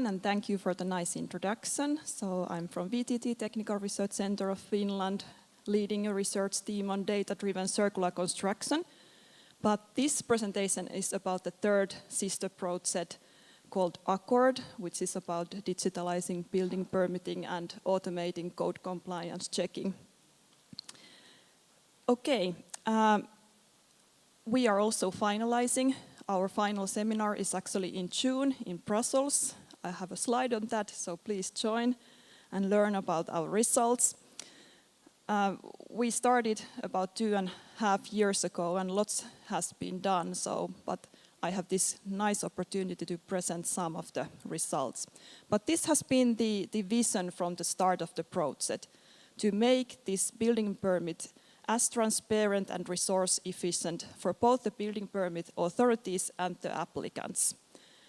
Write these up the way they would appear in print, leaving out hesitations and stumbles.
everyone, and thank you for the nice introduction. So I'm from VTT, Technical Research Center of Finland, leading a research team on data-driven circular construction. But this presentation is about the third sister project called Accord, which is about digitalizing building permitting and automating code compliance checking. Okay, we are also finalizing. Our final seminar is actually in June in Brussels. I have a slide on that, so please join and learn about our results. We started about 2.5 years ago and lots has been done, but I have this nice opportunity to present some of the results. But this has been the vision from the start of the project, to make this building permit as transparent and resource efficient for both the building permit authorities and the applicants.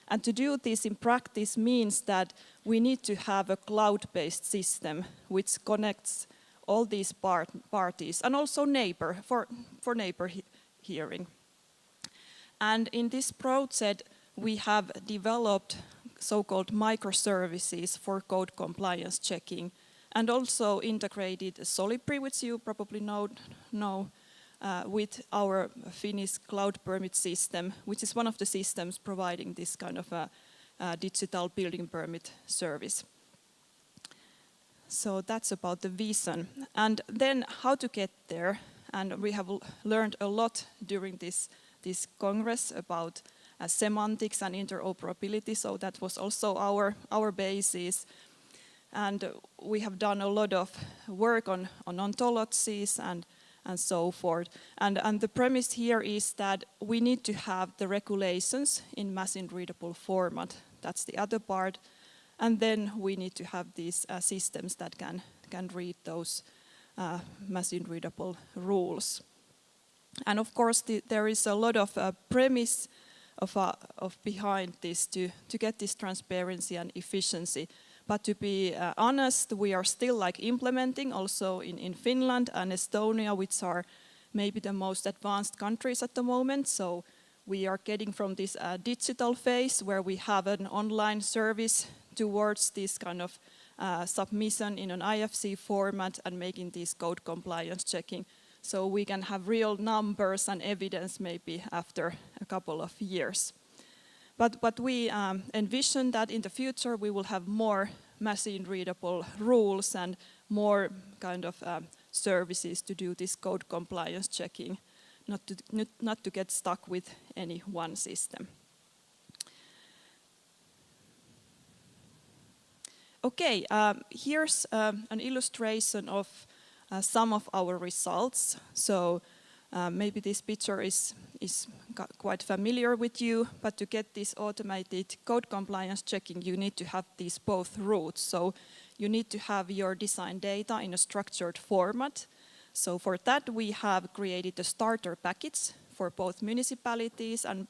And to do this in practice means that we need to have a cloud-based system which connects all these parties and also for neighbor hearing. And in this project we have developed so-called microservices for code compliance checking, and also integrated Solibri, which you probably know with our Finnish cloud permit system, which is one of the systems providing this kind of a digital building permit service. So that's about the vision. And then how to get there. And we have learned a lot during this Congress about semantics and interoperability, so that was also our basis. And we have done a lot of work on ontologies and so forth. And the premise here is that we need to have the regulations in machine-readable format. That's the other part. And then we need to have these systems that can read those machine-readable rules. And of course, there is a lot of premise of behind this to get this transparency and efficiency. But to be honest, we are still implementing also in Finland and Estonia, which are maybe the most advanced countries at the moment. So we are getting from this digital phase where we have an online service towards this kind of submission in an IFC format and making this code compliance checking. So we can have real numbers and evidence maybe after a couple of years. But we envision that in the future we will have more machine-readable rules and more kind of services to do this code compliance checking, not to get stuck with any one system. Okay, here's an illustration of some of our results. So maybe this picture is quite familiar with you, but to get this automated code compliance checking, you need to have these both routes. So you need to have your design data in a structured format. So for that, we have created a starter package for both municipalities and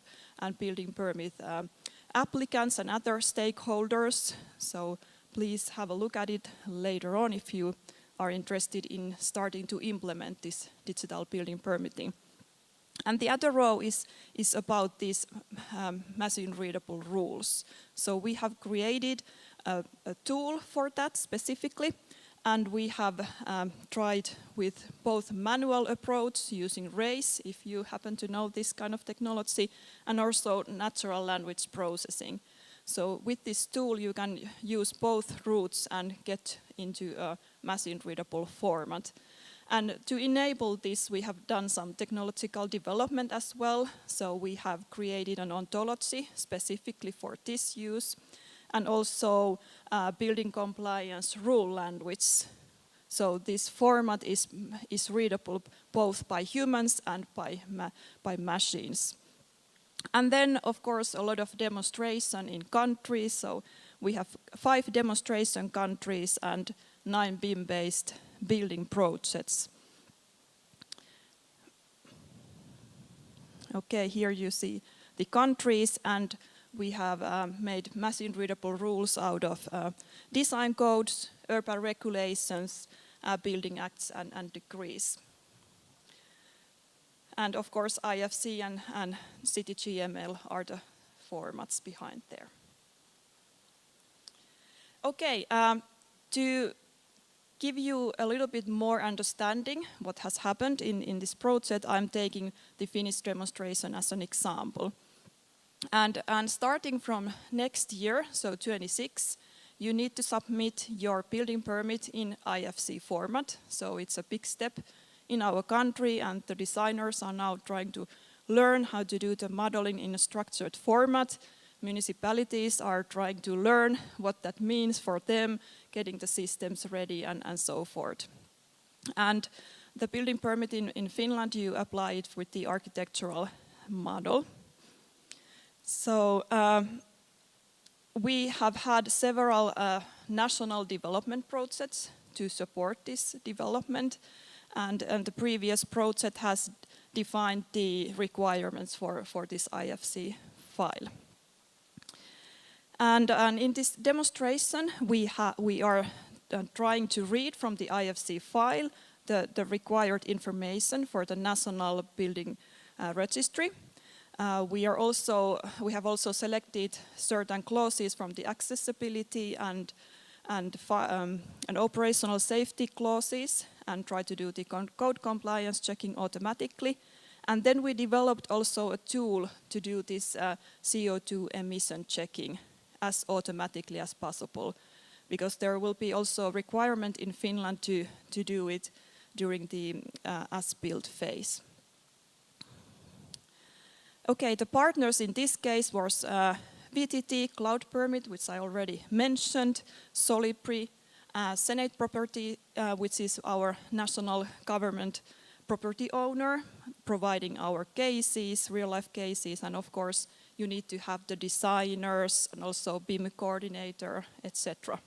building permit applicants and other stakeholders. So please have a look at it later on if you are interested in starting to implement this digital building permitting. And the other row is about these machine-readable rules. So we have created a tool for that specifically, and we have tried with both manual approach using RACE, if you happen to know this kind of technology, and also natural language processing. So with this tool you can use both routes and get into a machine-readable format. And to enable this, we have done some technological development as well. So we have created an ontology specifically for this use, and also building compliance rule language. So this format is readable both by humans and by machines. And then, of course, a lot of demonstration in countries. So we have 5 demonstration countries and 9 BIM-based building projects. Okay, here you see the countries, and we have made machine-readable rules out of design codes, urban regulations, building acts and decrees. And of course, IFC and City GML are the formats behind there. Okay, to give you a little bit more understanding what has happened in this project, I'm taking the Finnish demonstration as an example. And starting from next year, so 26, you need to submit your building permit in IFC format. So it's a big step in our country, and the designers are now trying to learn how to do the modeling in a structured format. Municipalities are trying to learn what that means for them, getting the systems ready and so forth. And the building permit in Finland, you apply it with the architectural model. So we have had several national development projects to support this development, and the previous project has defined the requirements for this IFC file. And in this demonstration, we are trying to read from the IFC file the required information for the National Building Registry. We have also selected certain clauses from the accessibility and operational safety clauses and try to do the code compliance checking automatically. And then we developed also a tool to do this CO2 emission checking as automatically as possible, because there will be also a requirement in Finland to do it during the as-built phase. Okay, the partners in this case was VTT Cloud Permit, which I already mentioned, Solipri, Senate Property, which is our national government property owner, providing our cases, real-life cases, and of course you need to have the designers and also BIM coordinator, etc.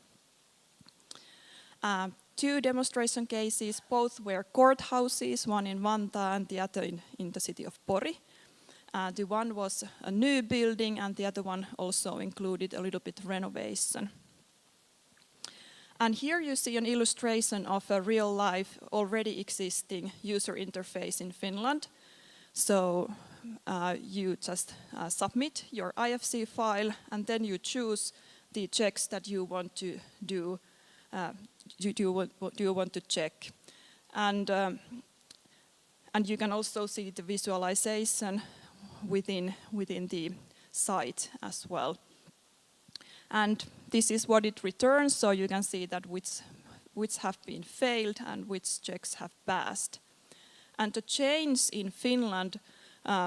Two demonstration cases, both were courthouses, one in Vantaa and the other in the city of Pori. The one was a new building and the other one also included a little bit renovation. And here you see an illustration of a real-life, already existing user interface in Finland. So you just submit your IFC file and then you choose the checks that you want to do, you want to check. And you can also see the visualization within the site as well. And this is what it returns, so you can see that which have been failed and which checks have passed. And the change in Finland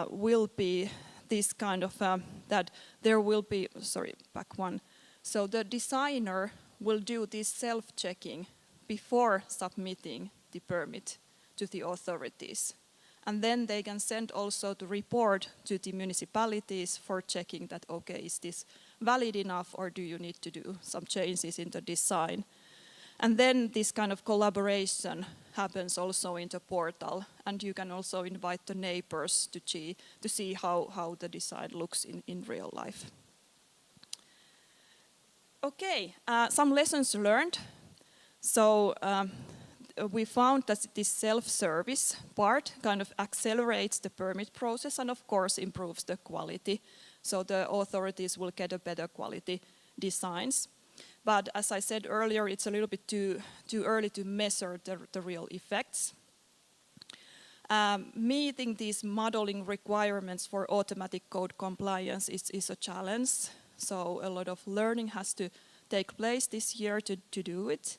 will be this kind of, that there will be, sorry, back one. So the designer will do this self-checking before submitting the permit to the authorities. And then they can send also the report to the municipalities for checking that, okay, is this valid enough or do you need to do some changes in the design? And then this kind of collaboration happens also in the portal, and you can also invite the neighbors to see how the design looks in real life. Okay, some lessons learned. So we found that this self-service part kind of accelerates the permit process and of course improves the quality. So the authorities will get a better quality designs. But as I said earlier, it's a little bit too early to measure the real effects. Meeting these modeling requirements for automatic code compliance is a challenge. So a lot of learning has to take place this year to do it.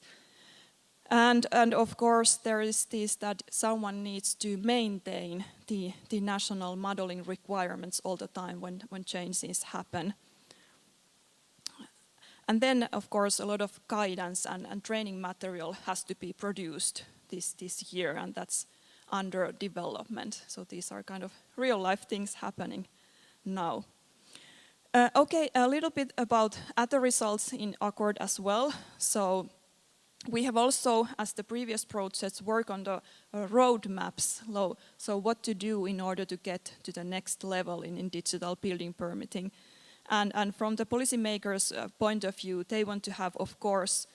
And of course there is this that someone needs to maintain the national modeling requirements all the time when changes happen. And then of course a lot of guidance and training material has to be produced this year, and that's under development. So these are kind of real life things happening now. Okay, a little bit about other results in Accord as well. So we have also, as the previous projects, work on the roadmaps, so what to do in order to get to the next level in digital building permitting. And from the policymakers' point of view, they want to have, of course,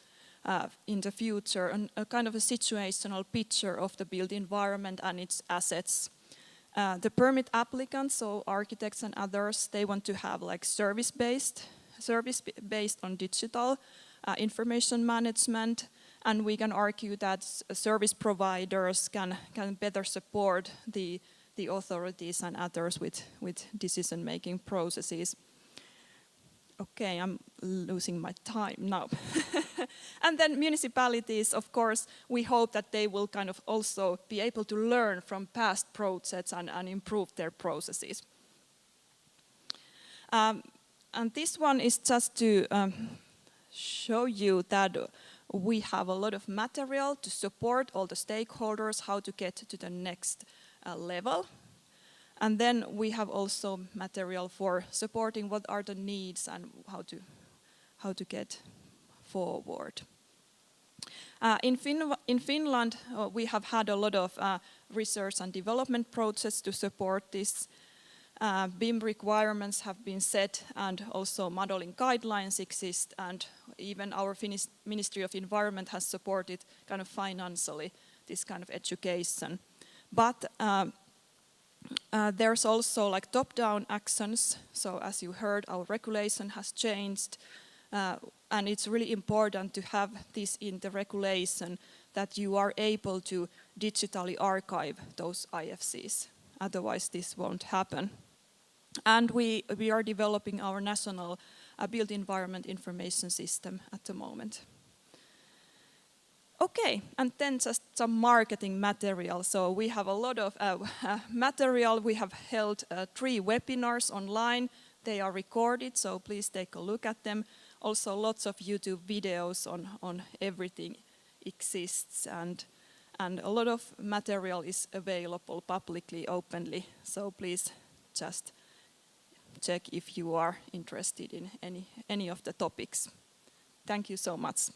in the future, a kind of a situational picture of the built environment and its assets. The permit applicants, so architects and others, they want to have like service based on digital, information management, and we can argue that service providers can better support the authorities and others with decision-making processes. Okay, I'm losing my time now. And then municipalities, of course, we hope that they will kind of also be able to learn from past projects and improve their processes. And this one is just to show you that we have a lot of material to support all the stakeholders, how to get to the next level. And then we have also material for supporting what are the needs and how to get forward. In Finland, we have had a lot of research and development projects to support this. BIM requirements have been set, and also modeling guidelines exist, and even our Finnish Ministry of Environment has supported kind of financially this kind of education. But there's also like top-down actions. So as you heard, our regulation has changed, and it's really important to have this in the regulation that you are able to digitally archive those IFCs. Otherwise, this won't happen. And we are developing our national built environment information system at the moment. Okay, and then just some marketing material. So we have a lot of material. We have held 3 webinars online. They are recorded, so please take a look at them. Also lots of YouTube videos on everything exists, and a lot of material is available publicly, openly. So please just check if you are interested in any of the topics. Thank you so much.